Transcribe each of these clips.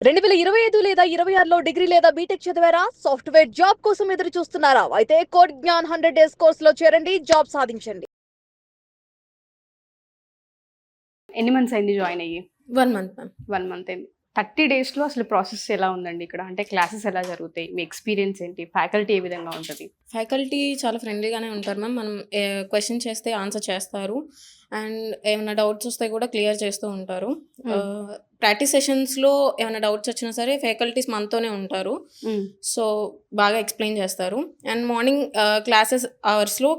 2025 లేదా 26లో డిగ్రీ లేదా బీటెక్ చదివారా? సాఫ్ట్‌వేర్ జాబ్ కోసం ఎదురు చూస్తున్నారా? అయితే కోడ్ జ్ఞాన్ 100 డేస్ కోర్సులో చేరండి, జాబ్ సాధించండి. ఎన్ని మంత్స్ అయింది జాయిన్ అయ్యి? 1 మంత్ మ్యామ్. 1 మంత్ అయింది. 30 డేస్‌లో అసలు ప్రాసెస్ ఎలా ఉందండి ఇక్కడ? అంటే క్లాసెస్ ఎలా జరుగుతాయి? మీ ఎక్స్‌పీరియన్స్ ఏంటి? ఫ్యాకల్టీ ఏ విధంగా ఉంటది? ఫ్యాకల్టీ చాలా ఫ్రెండ్లీగానే ఉంటారు మ్యామ్. మనం క్వశ్చన్ చేస్తే ఆన్సర్ చేస్తారు. అండ్ ఏమైనా డౌట్స్ వస్తే కూడా క్లియర్ చేస్తూ ఉంటారు. ప్రాక్టీస్ సెషన్స్‌లో ఏమైనా డౌట్స్ వచ్చినా సరే ఫ్యాకల్టీస్ మనతోనే ఉంటారు. సో, బాగా ఎక్స్‌ప్లెయిన్ చేస్తారు. అండ్ మార్నింగ్ క్లాసెస్ అవర్స్‌లో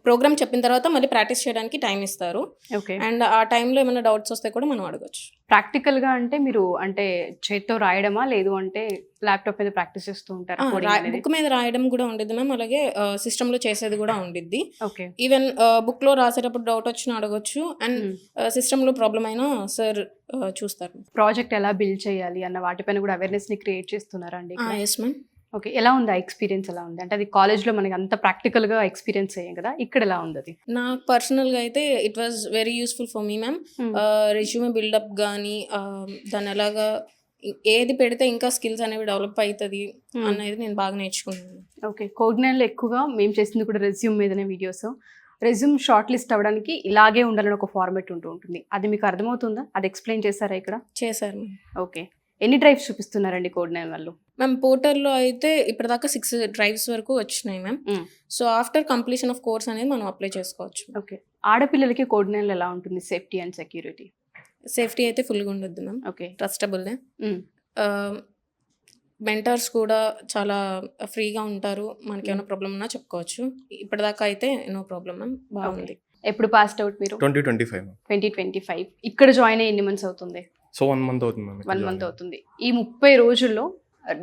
ప్రోగ్రామ్ చెప్పిన తర్వాత మళ్ళీ ప్రాక్టీస్ చేయడానికి టైం ఇస్తారు. ఓకే. అండ్ ఆ టైంలో ఏమైనా డౌట్స్ వస్తే కూడా మనం అడగొచ్చు. ప్రాక్టికల్‌గా అంటే మీరు అంటే చేత్తో రాయడమా? లేదు అంటే ల్యాప్‌టాప్ మీద ప్రాక్టీస్ చేస్తూ ఉంటారా కోడింగ్ అనేది? బుక్ మీద రాయడం కూడా ఉండిద్ది మ్యామ్. అలాగే సిస్టంలో చేసేది కూడా ఉండిద్ది. ఓకే. ఈవెన్ బుక్లో రాసేటప్పుడు డౌట్ వచ్చినా అడగొచ్చు. అండ్ సిస్టంలో ప్రాబ్లం అయినా సార్ చూస్తారు. ప్రాజెక్ట్ ఎలా బిల్డ్ చేయాలి అన్న వాటిపైన కూడా అవేర్‌నెస్‌ని క్రియేట్ చేస్తున్నారా అండి ఇక్కడ? Yes ma'am. ఓకే. ఎలా ఉంది ఆ ఎక్స్‌పీరియన్స్ ఎలా ఉంది? అంటే అది కాలేజ్‌లో మనకి అంత ప్రాక్టికల్‌గా ఎక్స్‌పీరియన్స్ అయ్యాం కదా! ఇక్కడ ఎలా ఉంది అది? నాకు పర్సనల్గా అయితే it was very useful for me ma'am. Resume buildup కానీ దాన్ని ఎలాగా ఏది పెడితే ఇంకా స్కిల్స్ అనేవి డెవలప్ అవుతుంది అనేది నేను బాగా నేర్చుకున్నాను. ఓకే. కోడ్‌నైన్‌లో ఎక్కువగా మేము చేసింది కూడా రెజ్యూమ్ మీదనే వీడియోస్. రెజ్యూమ్ షార్ట్ లిస్ట్ అవ్వడానికి ఇలాగే ఉండాలని ఒక ఫార్మాట్ ఉంటుంది. అది మీకు అర్థమవుతుందా? అది ఎక్స్‌ప్లెయిన్ చేశారా ఇక్కడ? చేశారు మ్యామ్. ఓకే. ఎన్ని డ్రైవ్స్ చూపిస్తున్నారండి కోడ్9 వాళ్ళు? మ్యామ్ పోర్టల్లో అయితే ఇప్పటిదాకా 6 డ్రైవ్స్ వరకు వచ్చినాయి ma'am. So after completion of course అనేది మనం అప్లై చేసుకోవచ్చు. ఓకే. ఆడపిల్లలకి కోడ్9 ఎలా ఉంటుంది సేఫ్టీ అండ్ సెక్యూరిటీ? సేఫ్టీ అయితే ఫుల్గా ఉండొద్దు మ్యామ్. ఓకే. ట్రస్టబుల్నే. మెంటర్స్ కూడా చాలా ఫ్రీగా ఉంటారు. మనకి ఏమైనా ప్రాబ్లం ఉన్నా చెప్పుకోవచ్చు. ఇప్పటిదాకా అయితే నో ప్రాబ్లం మ్యామ్. బాగుంది. ఎప్పుడు పాస్డ్ అవుట్ మీరు? 2025 2025. ఇక్కడ జాయిన్ అయ్యి ఎన్ని మంత్స్ అవుతుంది? సో 1 మంత్ అవుతుంది మ్యామ్. 1 మంత్ అవుతుంది. ఈ 30 రోజుల్లో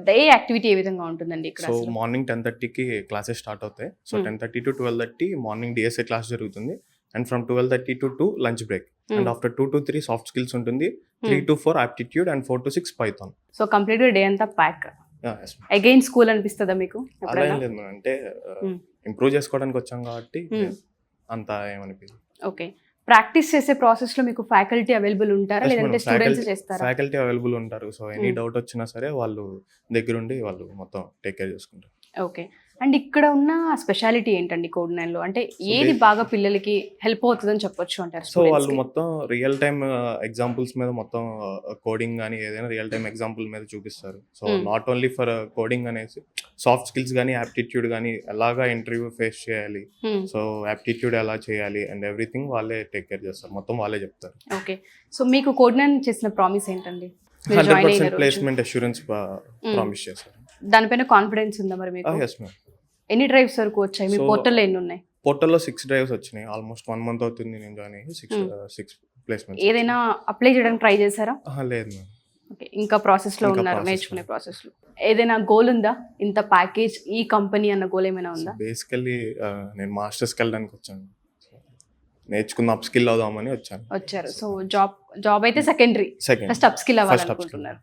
డే యాక్టివిటీ ఏ విధంగా ఉంటుందండి ఇక్కడ? సో అసలు మార్నింగ్ 10:30కి క్లాసెస్ స్టార్ట్ అవుతాయి. So 10:30 to 12:30 morning DSA class జరుగుతుంది. And from 12:30 to 2 lunch break. And after 2 to 3 soft skills ఉంటుంది. 3 to 4 aptitude and 4 to 6 Python. So కంప్లీట్గా డే అంతా ప్యాక్. ఎస్ అగైన్ స్కూల్ అనిపిస్తుందా మీకు అలా ఎప్పుడైనా? ఏం లేదు మ్యామ్. అంటే ఇంప్రూవ్ చేసుకోవడానికి వచ్చాం కాబట్టి అంత ఏమనిపించదు. ఓకే. ప్రాక్టీస్ చేసే ప్రాసెస్లో మీకు ఫ్యాకల్టీ అవైలబుల్ ఉంటారా లేదంటే స్టూడెంట్స్ చేస్తారా? ఫ్యాకల్టీ అవైలబుల్ ఉంటారు. సో ఎనీ డౌట్ వచ్చినా సరే వాళ్ళు దగ్గరుండి వాళ్ళు మొత్తం టేక్ కేర్ చేసుకుంటారు. ఓకే. అండ్ ఇక్కడ ఉన్న స్పెషాలిటీ ఏంటండి కోడ్9లో? అంటే ఏది బాగా పిల్లలకి హెల్ప్ అవుతుందని చెప్పొచ్చు అంటారు? సో వాళ్ళు మొత్తం రియల్ టైమ్ ఎగ్జాంపుల్స్ మీద మొత్తం కోడింగ్ కానీ ఏదైనా రియల్ టైమ్ ఎగ్జాంపుల్ మీద చూపిస్తారు. So not only for coding అనేసి సాఫ్ట్ స్కిల్స్ కానీ యాప్టిట్యూడ్ కానీ ఎలాగా ఇంటర్వ్యూ ఫేస్ చేయాలి, సో యాప్టిట్యూడ్ ఎలా చేయాలి అండ్ ఎవ్రీథింగ్ వాళ్ళే టేక్ కేర్ చేస్తారు. మొత్తం వాళ్ళే చెప్తారు. ఓకే. సో మీకు కోడ్9 చేసిన ప్రామిస్ ఏంటండి? మీరు జాయిన్ 100% అయిన రోజు ప్లేస్మెంట్ అష్యూరెన్స్ ప్రామిస్ చేశారు. దానిపైన కాన్ఫిడెన్స్ ఉందా మరి మీకు? Yes ma'am. ఎన్ని డ్రైవ్స్ వరకు వచ్చాయి? మీ So, పోర్టల్లో ఎన్ని ఉన్నాయి? పోర్టల్లో 6 డ్రైవ్స్ వచ్చినాయి. ఆల్మోస్ట్ 1 మంత్ అవుతుంది నేను జాయిన్ అయ్యి. 6 ప్లేస్మెంట్స్. ఏదైనా అప్లై చేయడానికి ట్రై చేశారా? లేదు మ్యామ్. ఓకే. ఇంకా ప్రాసెస్లో ఇంకా ఉన్నారు, process నేర్చుకునే ప్రాసెస్లో. ఏదైనా గోల్ ఉందా? ఇంత ప్యాకేజ్ ఈ కంపెనీ అన్న గోల్ ఏమైనా ఉందా? బేసికల్లీ నేను మాస్టర్స్కి వెళ్ళడానికి వచ్చాను. నేర్చుకున్న అప్ స్కిల్ అవుదామని వచ్చాను. వచ్చారు. సో జాబ్ అయితే secondary, second first up skill First upskill. అవ్వాలనుకుంటున్నారు.